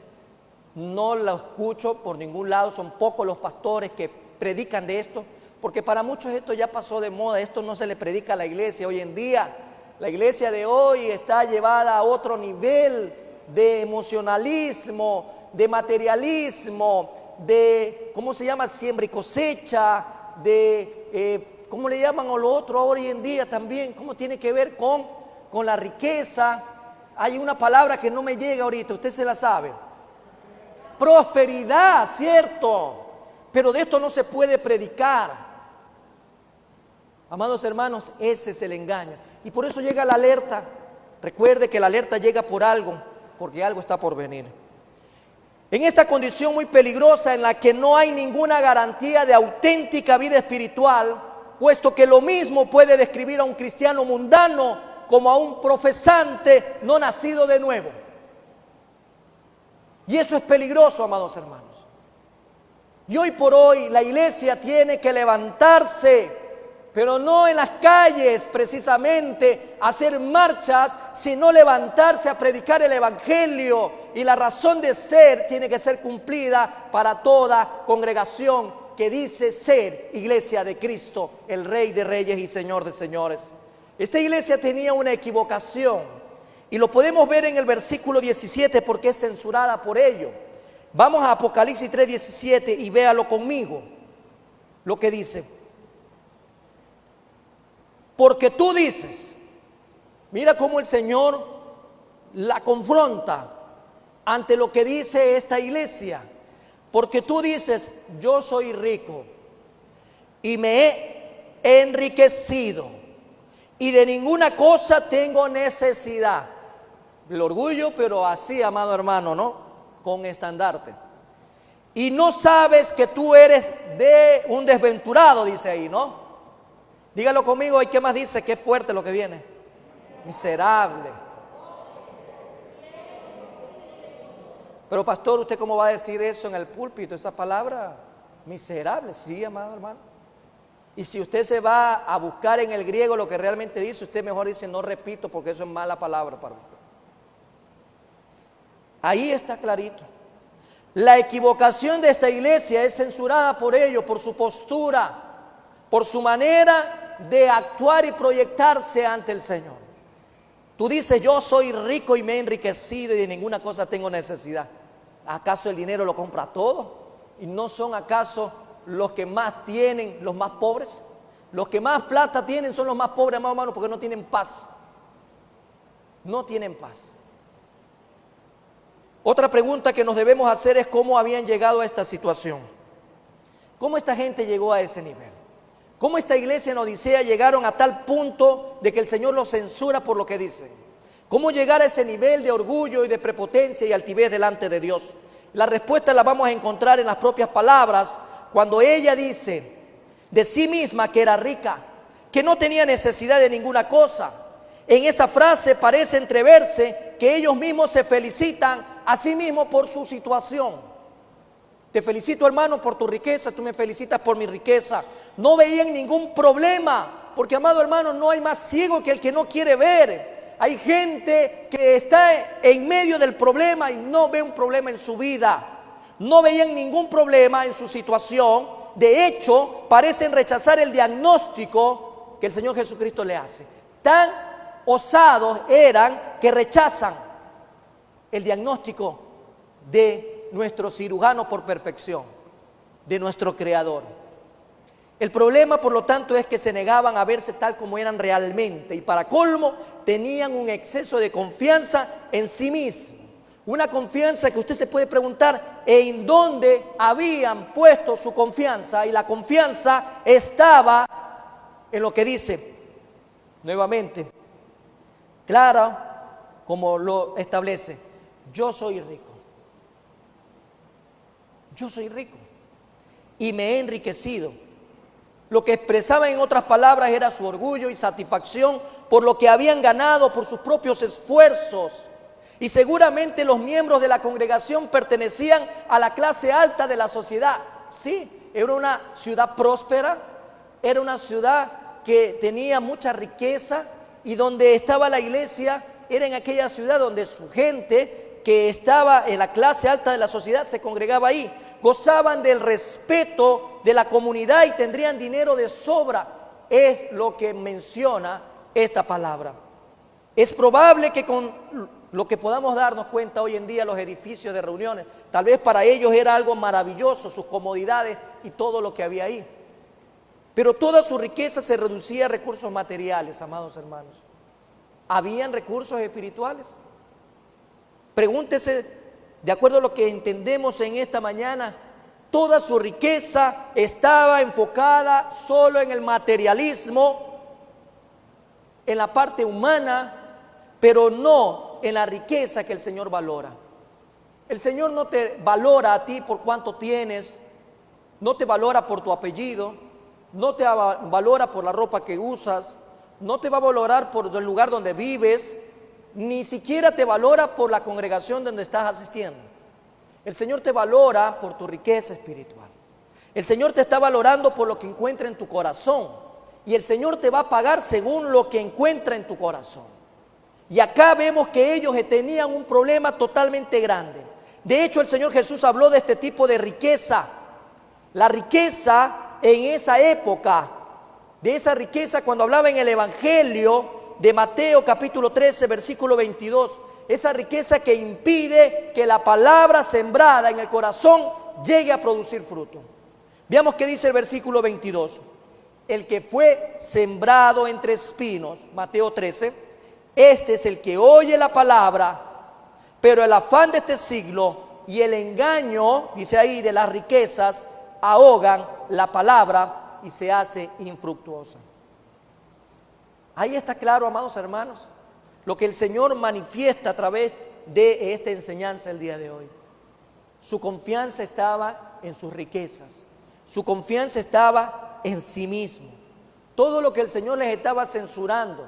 no lo escucho por ningún lado, son pocos los pastores que predican de esto, porque para muchos esto ya pasó de moda, esto no se le predica a la iglesia hoy en día. La iglesia de hoy está llevada a otro nivel de emocionalismo, de materialismo, de, ¿cómo se llama? Siembra y cosecha, de, ¿cómo le llaman a lo otro ahora hoy en día también? ¿Cómo tiene que ver con la riqueza? Hay una palabra que no me llega ahorita, usted se la sabe. Prosperidad, cierto, pero de esto no se puede predicar. Amados hermanos, ese es el engaño. Y por eso llega la alerta. Recuerde que la alerta llega por algo, porque algo está por venir. En esta condición muy peligrosa en la que no hay ninguna garantía de auténtica vida espiritual, puesto que lo mismo puede describir a un cristiano mundano como a un profesante no nacido de nuevo. Y eso es peligroso, amados hermanos. Y hoy por hoy la iglesia tiene que levantarse, pero no en las calles precisamente a hacer marchas, sino levantarse a predicar el evangelio. Y la razón de ser tiene que ser cumplida para toda congregación que dice ser iglesia de Cristo, el Rey de Reyes y Señor de Señores. Esta iglesia tenía una equivocación y lo podemos ver en el versículo 17 porque es censurada por ello. Vamos a Apocalipsis 3:17 y véalo conmigo lo que dice. Porque tú dices, mira cómo el Señor la confronta ante lo que dice esta iglesia. Porque tú dices, yo soy rico y me he enriquecido y de ninguna cosa tengo necesidad. El orgullo, pero así, amado hermano, ¿no? Con estandarte. Y no sabes que tú eres de un desventurado, dice ahí, ¿no? Dígalo conmigo, ¿y qué más dice? Qué fuerte lo que viene. Miserable. Pero pastor, ¿usted cómo va a decir eso en el púlpito? Esa palabra, miserable, sí, amado hermano. Y si usted se va a buscar en el griego lo que realmente dice, usted mejor dice, no repito, porque eso es mala palabra para usted. Ahí está clarito. La equivocación de esta iglesia es censurada por ello, por su postura, por su manera de actuar y proyectarse ante el Señor. Tú dices, yo soy rico y me he enriquecido y de ninguna cosa tengo necesidad. ¿Acaso el dinero lo compra todo? ¿Y no son acaso los que más tienen los más pobres? Los que más plata tienen son los más pobres, amados hermanos, porque no tienen paz. No tienen paz. Otra pregunta que nos debemos hacer es cómo habían llegado a esta situación. ¿Cómo esta gente llegó a ese nivel? ¿Cómo esta iglesia en Odisea llegaron a tal punto de que el Señor los censura por lo que dicen? ¿Cómo llegar a ese nivel de orgullo y de prepotencia y altivez delante de Dios? La respuesta la vamos a encontrar en las propias palabras cuando ella dice de sí misma que era rica, que no tenía necesidad de ninguna cosa. En esta frase parece entreverse que ellos mismos se felicitan a sí mismos por su situación. Te felicito, hermano, por tu riqueza, tú me felicitas por mi riqueza. No veían ningún problema, porque, amado hermano, no hay más ciego que el que no quiere ver. Hay gente que está en medio del problema y no ve un problema en su vida. No veían ningún problema en su situación. De hecho, parecen rechazar el diagnóstico que el Señor Jesucristo le hace. Tan osados eran que rechazan el diagnóstico de nuestro cirujano por perfección, de nuestro Creador. El problema, por lo tanto, es que se negaban a verse tal como eran realmente y para colmo tenían un exceso de confianza en sí mismos. Una confianza que usted se puede preguntar en dónde habían puesto su confianza, y la confianza estaba en lo que dice nuevamente, clara como lo establece: yo soy rico. Yo soy rico y me he enriquecido. Lo que expresaba en otras palabras era su orgullo y satisfacción por lo que habían ganado por sus propios esfuerzos. Y seguramente los miembros de la congregación pertenecían a la clase alta de la sociedad. Sí, era una ciudad próspera, era una ciudad que tenía mucha riqueza, y donde estaba la iglesia era en aquella ciudad donde su gente que estaba en la clase alta de la sociedad se congregaba ahí. Gozaban del respeto de la comunidad y tendrían dinero de sobra. Es lo que menciona esta palabra. Es probable que con lo que podamos darnos cuenta hoy en día los edificios de reuniones, tal vez para ellos era algo maravilloso, sus comodidades y todo lo que había ahí. Pero toda su riqueza se reducía a recursos materiales, amados hermanos. ¿Habían recursos espirituales? Pregúntese, de acuerdo a lo que entendemos en esta mañana, toda su riqueza estaba enfocada solo en el materialismo, en la parte humana, pero no en la riqueza que el Señor valora. El Señor no te valora a ti por cuánto tienes, no te valora por tu apellido, no te valora por la ropa que usas, no te va a valorar por el lugar donde vives, ni siquiera te valora por la congregación donde estás asistiendo. El Señor te valora por tu riqueza espiritual. El Señor te está valorando por lo que encuentra en tu corazón. Y el Señor te va a pagar según lo que encuentra en tu corazón. Y acá vemos que ellos tenían un problema totalmente grande. De hecho, el Señor Jesús habló de este tipo de riqueza. La riqueza en esa época, de esa riqueza cuando hablaba en el Evangelio de Mateo capítulo 13, versículo 22, esa riqueza que impide que la palabra sembrada en el corazón llegue a producir fruto. Veamos qué dice el versículo 22. El que fue sembrado entre espinos, Mateo 13, este es el que oye la palabra, pero el afán de este siglo y el engaño, dice ahí, de las riquezas, ahogan la palabra y se hace infructuosa. Ahí está claro, amados hermanos, lo que el Señor manifiesta a través de esta enseñanza el día de hoy. Su confianza estaba en sus riquezas, su confianza estaba en sí mismo. Todo lo que el Señor les estaba censurando,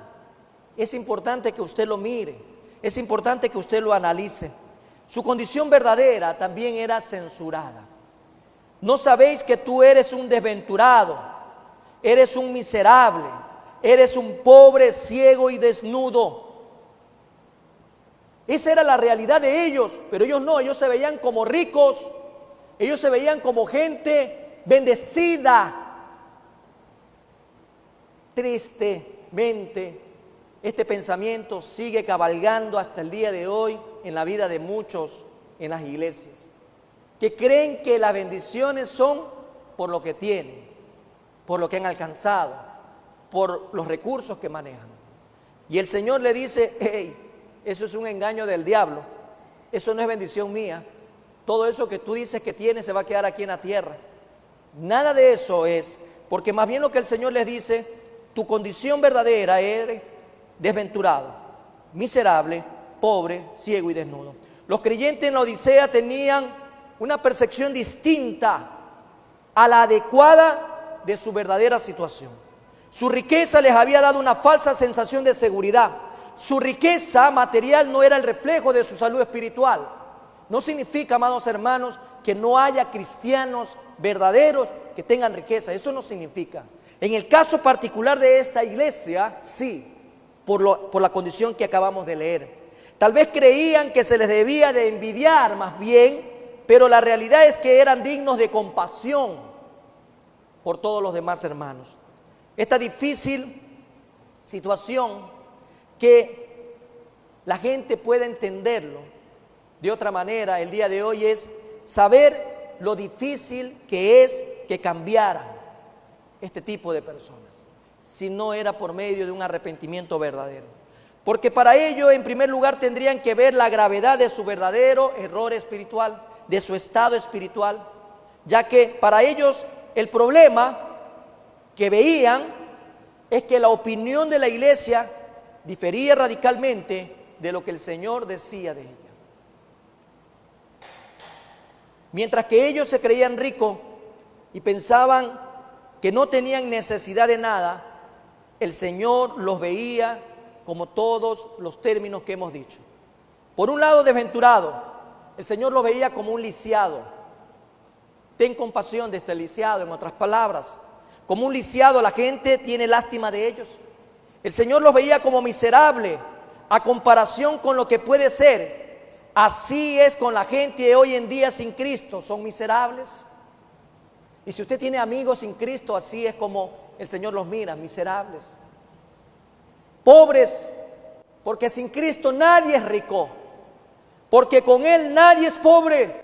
es importante que usted lo mire, es importante que usted lo analice. Su condición verdadera también era censurada. ¿No sabéis que tú eres un desventurado, eres un miserable, eres un pobre, ciego y desnudo? Esa era la realidad de ellos, pero ellos no, ellos se veían como ricos, ellos se veían como gente bendecida. Tristemente, este pensamiento sigue cabalgando hasta el día de hoy en la vida de muchos en las iglesias, que creen que las bendiciones son por lo que tienen, por lo que han alcanzado, por los recursos que manejan. Y el Señor le dice: hey, eso es un engaño del diablo, eso no es bendición mía. Todo eso que tú dices que tienes se va a quedar aquí en la tierra. Nada de eso es, porque más bien lo que el Señor les dice: tu condición verdadera eres desventurado, miserable, pobre, ciego y desnudo. Los creyentes en la Odisea tenían una percepción distinta a la adecuada de su verdadera situación. Su riqueza les había dado una falsa sensación de seguridad. Su riqueza material no era el reflejo de su salud espiritual. No significa, amados hermanos, que no haya cristianos verdaderos que tengan riqueza. Eso no significa. En el caso particular de esta iglesia, sí, por la condición que acabamos de leer. Tal vez creían que se les debía de envidiar más bien, pero la realidad es que eran dignos de compasión por todos los demás hermanos. Esta difícil situación, que la gente pueda entenderlo de otra manera el día de hoy, es saber lo difícil que es que cambiaran este tipo de personas, si no era por medio de un arrepentimiento verdadero. Porque para ello, en primer lugar, tendrían que ver la gravedad de su verdadero error espiritual, de su estado espiritual, ya que para ellos el problema que veían es que la opinión de la iglesia difería radicalmente de lo que el Señor decía de ella. Mientras que ellos se creían ricos y pensaban que no tenían necesidad de nada, el Señor los veía como todos los términos que hemos dicho. Por un lado, desventurado, el Señor los veía como un lisiado. Ten compasión de este lisiado, en otras palabras. Como un lisiado, la gente tiene lástima de ellos. El Señor los veía como miserable a comparación con lo que puede ser. Así es con la gente hoy en día sin Cristo, son miserables. Y si usted tiene amigos sin Cristo, así es como el Señor los mira, miserables. Pobres, porque sin Cristo nadie es rico, porque con Él nadie es pobre.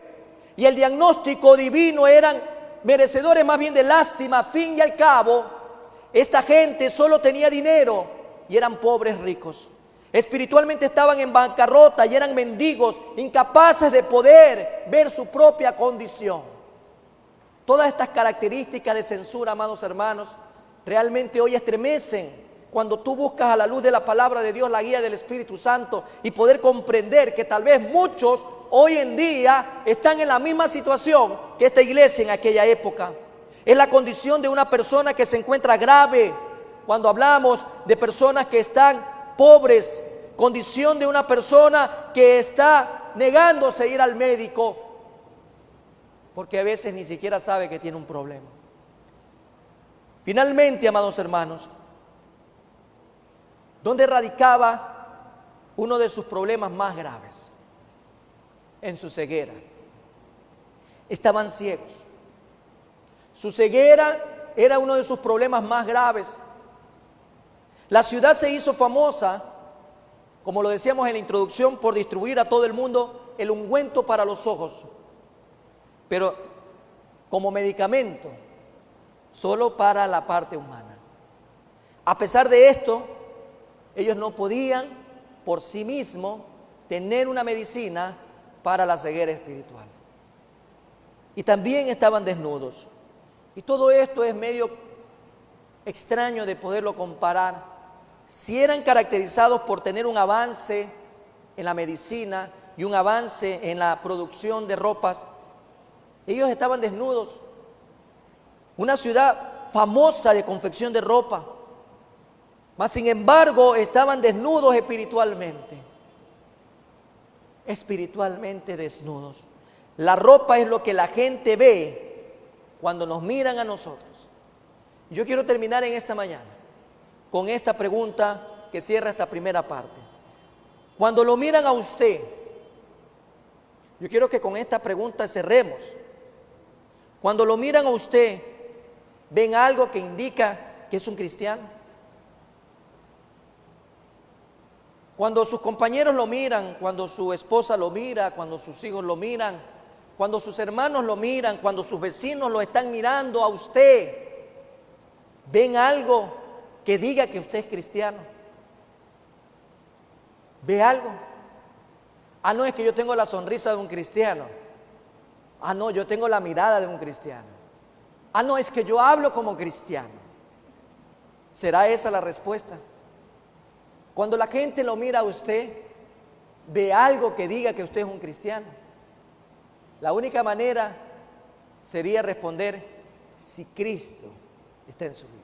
Y el diagnóstico divino eran merecedores más bien de lástima. A fin y al cabo, esta gente solo tenía dinero y eran pobres ricos. Espiritualmente estaban en bancarrota y eran mendigos, incapaces de poder ver su propia condición. Todas estas características de censura, amados hermanos, realmente hoy estremecen cuando tú buscas a la luz de la palabra de Dios la guía del Espíritu Santo y poder comprender que tal vez muchos hoy en día están en la misma situación que esta iglesia en aquella época. Es la condición de una persona que se encuentra grave. Cuando hablamos de personas que están pobres, condición de una persona que está negándose a ir al médico, porque a veces ni siquiera sabe que tiene un problema. Finalmente, amados hermanos, ¿dónde radicaba uno de sus problemas más graves? En su ceguera. Estaban ciegos. Su ceguera era uno de sus problemas más graves. La ciudad se hizo famosa, como lo decíamos en la introducción, por distribuir a todo el mundo el ungüento para los ojos, pero como medicamento, solo para la parte humana. A pesar de esto, ellos no podían por sí mismos tener una medicina para la ceguera espiritual. Y también estaban desnudos. Y todo esto es medio extraño de poderlo comparar. Si eran caracterizados por tener un avance en la medicina y un avance en la producción de ropas, ellos estaban desnudos. Una ciudad famosa de confección de ropa, mas sin embargo estaban desnudos espiritualmente desnudos. La ropa es lo que la gente ve cuando nos miran a nosotros. Yo quiero terminar en esta mañana con esta pregunta que cierra esta primera parte. Cuando lo miran a usted, yo quiero que con esta pregunta cerremos. Cuando lo miran a usted, ¿ven algo que indica que es un cristiano? Cuando sus compañeros lo miran, cuando su esposa lo mira, cuando sus hijos lo miran, cuando sus hermanos lo miran, cuando sus vecinos lo están mirando a usted, ¿ven algo que diga que usted es cristiano? ¿Ve algo? Ah, no, es que yo tengo la sonrisa de un cristiano. Ah, no, yo tengo la mirada de un cristiano. Ah, no, es que yo hablo como cristiano. ¿Será esa la respuesta? Cuando la gente lo mira a usted, ¿ve algo que diga que usted es un cristiano? La única manera sería responder si Cristo está en su vida.